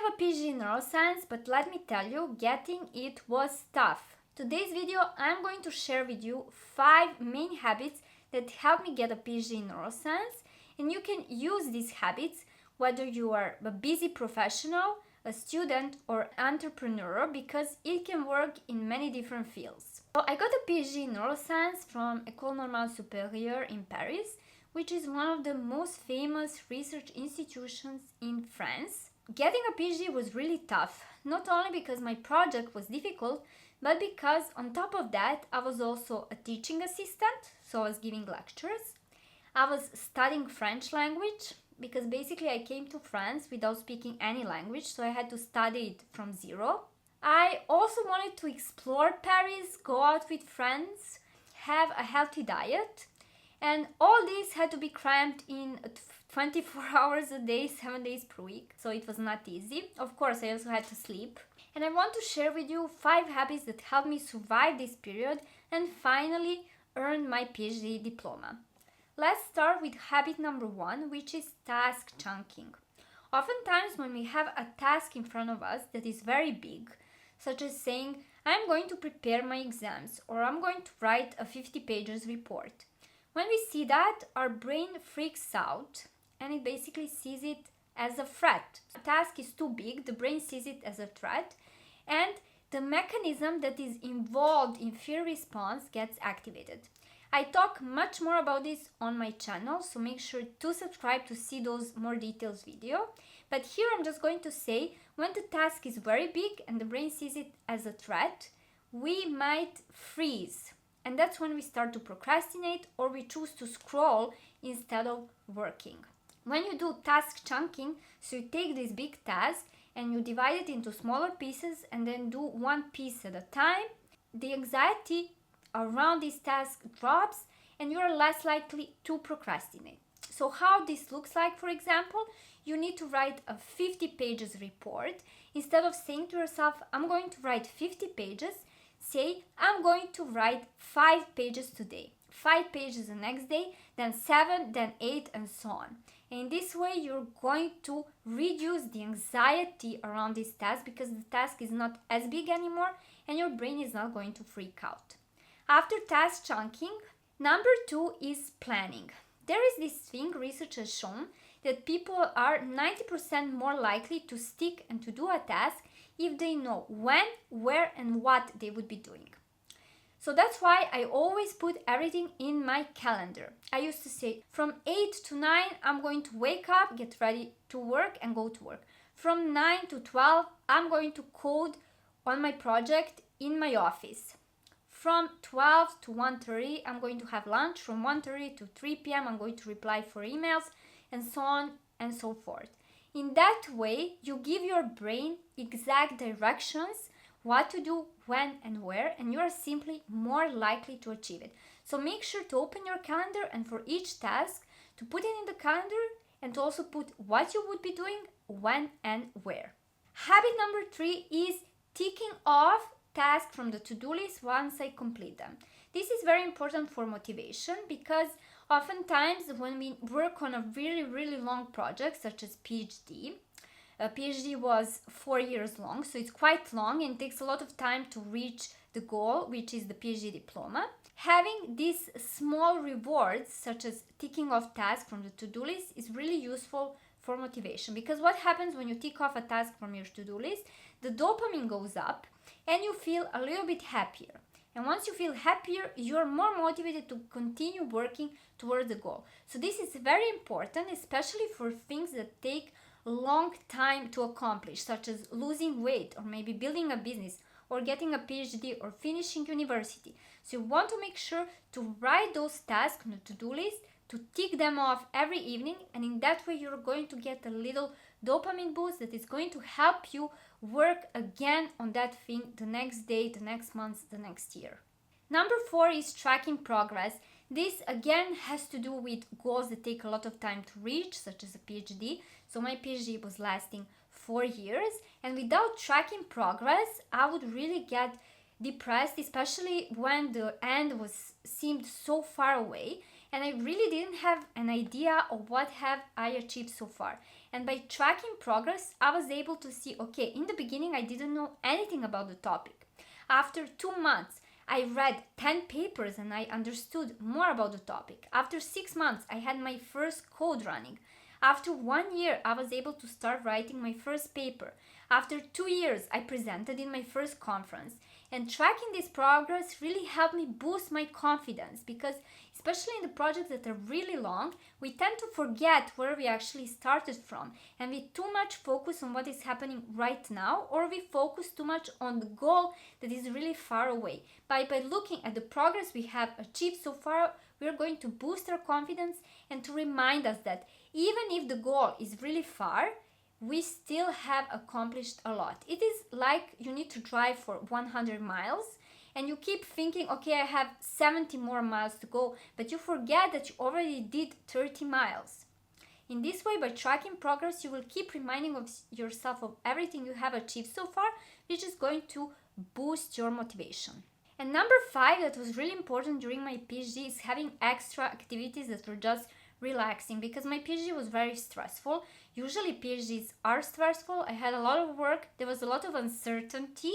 have a PhD in neuroscience, but let me tell you, getting it was tough. Today's video, I'm going to share with you 5 main habits that helped me get a PhD in neuroscience, and you can use these habits whether you are a busy professional, a student, or entrepreneur, because it can work in many different fields. So I got a PhD in neuroscience from École Normale Supérieure in Paris, which is one of the most famous research institutions in France. Getting a PhD was really tough, not only because my project was difficult, but because on top of that, I was also a teaching assistant, so I was giving lectures. I was studying French language, because basically I came to France without speaking any language, so I had to study it from zero. I also wanted to explore Paris, go out with friends, have a healthy diet, and all this had to be crammed in 24 hours a day, 7 days per week, so it was not easy. Of course, I also had to sleep. And I want to share with you 5 habits that helped me survive this period and finally earn my PhD diploma. Let's start with habit number 1, which is task chunking. Oftentimes when we have a task in front of us that is very big, such as saying, I'm going to prepare my exams, or I'm going to write a 50 pages report. When we see that, our brain freaks out and it basically sees it as a threat. The task is too big, the brain sees it as a threat, and the mechanism that is involved in fear response gets activated. I talk much more about this on my channel, so make sure to subscribe to see those more details video. But here I'm just going to say, when the task is very big and the brain sees it as a threat, we might freeze. And that's when we start to procrastinate, or we choose to scroll instead of working. When you do task chunking, so you take this big task and you divide it into smaller pieces and then do one piece at a time, the anxiety around this task drops and you are less likely to procrastinate. So how this looks like, for example, you need to write a 50 pages report. Instead of saying to yourself, I'm going to write 50 pages, say, I'm going to write 5 pages today, 5 pages the next day, then 7, then 8, and so on. And in this way, you're going to reduce the anxiety around this task because the task is not as big anymore and your brain is not going to freak out. After task chunking, number 2 is planning. There is this thing research has shown that people are 90% more likely to stick and to do a task if they know when, where, and what they would be doing. So that's why I always put everything in my calendar. I used to say from 8 to 9, I'm going to wake up, get ready to work and go to work. From 9 to 12, I'm going to code on my project in my office. From 12 to 1:30, I'm going to have lunch. From 1:30 to 3 p.m., I'm going to reply for emails, and so on and so forth. In that way, you give your brain exact directions, what to do, when and where, and you are simply more likely to achieve it. So make sure to open your calendar and for each task to put it in the calendar and to also put what you would be doing, when and where. Habit number 3 is ticking off tasks from the to-do list once I complete them. This is very important for motivation because oftentimes when we work on a really long project such as PhD, a PhD was 4 years long, so it's quite long and takes a lot of time to reach the goal, which is the PhD diploma. Having these small rewards, such as ticking off tasks from the to-do list, is really useful for motivation, because what happens when you tick off a task from your to-do list, the dopamine goes up and you feel a little bit happier. And once you feel happier, you're more motivated to continue working towards the goal. So this is very important, especially for things that take a long time to accomplish, such as losing weight, or maybe building a business, or getting a PhD, or finishing university. So you want to make sure to write those tasks on the to-do list, to tick them off every evening, and in that way you're going to get a little dopamine boost that is going to help you work again on that thing the next day, the next month, the next year. Number 4 is tracking progress. This again has to do with goals that take a lot of time to reach, such as a PhD. So my PhD was lasting 4 years, and without tracking progress, I would really get depressed, especially when the end seemed so far away and I really didn't have an idea of what have I achieved so far. And by tracking progress, I was able to see, okay, in the beginning I didn't know anything about the topic. After 2 months, I read 10 papers and I understood more about the topic. After 6 months, I had my first code running. After 1 year, I was able to start writing my first paper. After 2 years, I presented in my first conference. And tracking this progress really helped me boost my confidence because, especially in the projects that are really long, we tend to forget where we actually started from, and we too much focus on what is happening right now, or we focus too much on the goal that is really far away. By looking at the progress we have achieved so far, we are going to boost our confidence and to remind us that even if the goal is really far, we still have accomplished a lot. It is like you need to drive for 100 miles and you keep thinking, okay, I have 70 more miles to go, but you forget that you already did 30 miles. In this way, by tracking progress, you will keep reminding of yourself of everything you have achieved so far, which is going to boost your motivation. And number 5 that was really important during my PhD is having extra activities that were just relaxing, because my PhD was very stressful. Usually PhDs are stressful. I had a lot of work. There was a lot of uncertainty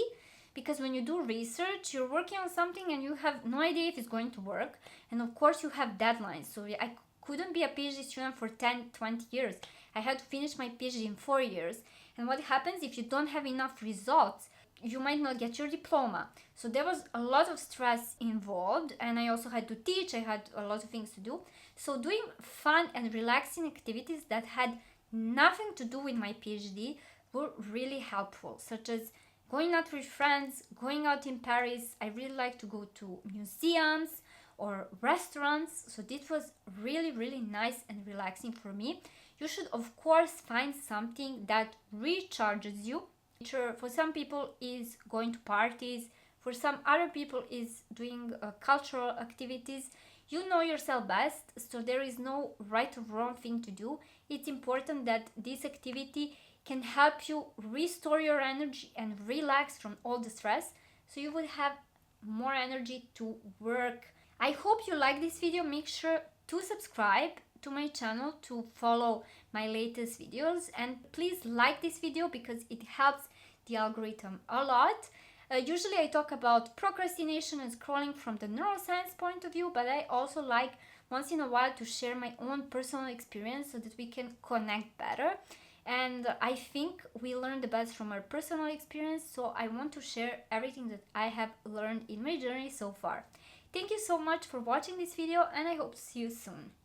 because when you do research, you're working on something and you have no idea if it's going to work. And of course you have deadlines. So I couldn't be a PhD student for 10, 20 years. I had to finish my PhD in 4 years. And what happens if you don't have enough results? You might not get your diploma. So there was a lot of stress involved, and I also had to teach. I had a lot of things to do. So doing fun and relaxing activities that had nothing to do with my PhD were really helpful, such as going out with friends, going out in Paris. I really like to go to museums or restaurants. So this was really, really nice and relaxing for me. You should, of course, find something that recharges you. For some people is going to parties, for some other people is doing cultural activities. You know yourself best, so there is no right or wrong thing to do. It's important that this activity can help you restore your energy and relax from all the stress, so you will have more energy to work. I hope you like this video. Make sure to subscribe to my channel to follow my latest videos, and please like this video because it helps the algorithm a lot. Usually I talk about procrastination and scrolling from the neuroscience point of view, but I also like once in a while to share my own personal experience so that we can connect better. And I think we learn the best from our personal experience, so I want to share everything that I have learned in my journey so far. Thank you so much for watching this video, and I hope to see you soon.